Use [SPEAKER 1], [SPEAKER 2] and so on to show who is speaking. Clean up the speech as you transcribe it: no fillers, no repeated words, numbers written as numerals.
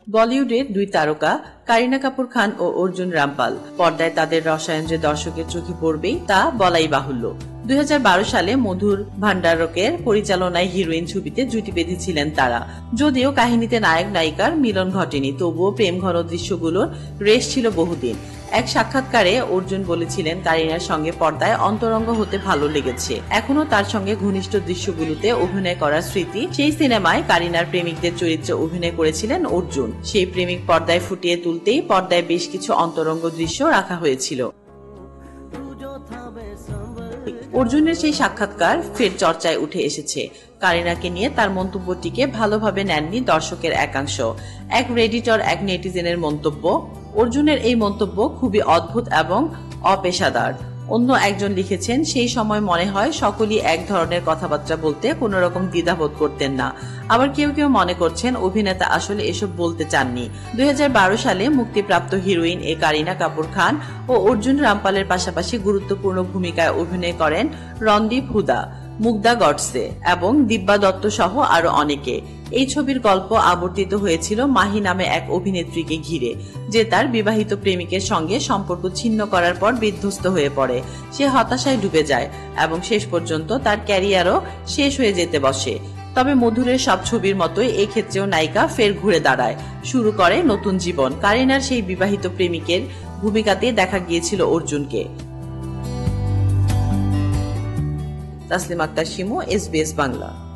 [SPEAKER 1] বলিউডের দুই তারকা কারিনা কাপুর খান ও অর্জুন রামপাল পর্দায় তাদের রসায়ন যে দর্শকের চোখে পড়বেই তা বলাই বাহুল্য। 2012 সালে মধুর ভান্ডারকের পরিচালনায় হিরোইন ছবিতে জুটি বেঁধেছিলেন তারা। যদিও কাহিনীতে নায়ক নায়িকার মিলন ঘটেনি, তবুও প্রেম ঘন দৃশ্যগুলোর রেশ ছিল বহুদিন। এক সাক্ষাৎকারে অর্জুন বলেছিলেন কারিনার সঙ্গে পর্দায় অন্তরঙ্গ হতে ভালো লেগেছে। এখনো তার সঙ্গে ঘনিষ্ঠ দৃশ্যগুলোতে অভিনয় করার স্মৃতি। সেই সিনেমায় কারিনার প্রেমিকদের চরিত্রে অভিনয় করেছিলেন অর্জুন। সেই প্রেমিক পর্দায় ফুটিয়ে তুলতেই পর্দায় বেশ কিছু অন্তরঙ্গ দৃশ্য রাখা হয়েছিল। অর্জুনের সেই সাক্ষাৎকার ফের চর্চায় উঠে এসেছে। কারিনাকে নিয়ে তার মন্তব্যটিকে ভালোভাবে নেননি দর্শকের একাংশ। এক রেডিটর, এক নেটিজেনের মন্তব্য, অর্জুনের এই মন্তব্য খুবই অদ্ভুত এবং অপেশাদার। অন্য একজন লিখেছেন, সেই সময় মনে হয় সকলেই এক ধরনের কথাবার্তা বলতে কোন রকম দ্বিধাবোধ করতেন না। আবার কেউ কেউ মনে করছেন অভিনেতা আসলে এসব বলতে চাননি। 2012 সালে মুক্তিপ্রাপ্ত হিরোইন কারিনা কাপুর খান ও অর্জুন রামপালের পাশাপাশি গুরুত্বপূর্ণ ভূমিকায় অভিনয় করেন রণদীপ হুডা, মুগ্ধা গডসে এবং দিব্যা দত্ত সহ আরো অনেকে। এই ছবির গল্প আবর্তিত হয়েছিল মাহি নামে এক অভিনেত্রীকে ঘিরে, যে তার বিবাহিত প্রেমিকের সঙ্গে সম্পর্ক ছিন্ন করার পর বিধ্বস্ত হয়ে পড়ে। সে হতাশায় ডুবে যায় এবং শেষ পর্যন্ত তার ক্যারিয়ারও শেষ হয়ে যেতে বসে। তবে মধুরের সব ছবির মতোই এই ক্ষেত্রেও নায়িকা ফের ঘুরে দাঁড়ায়, শুরু করে নতুন জীবন। কারিনার সেই বিবাহিত প্রেমিকের ভূমিকাতে দেখা গিয়েছিল অর্জুনকে। তাসলিমা আক্তার শিমু, SBS বাংলা।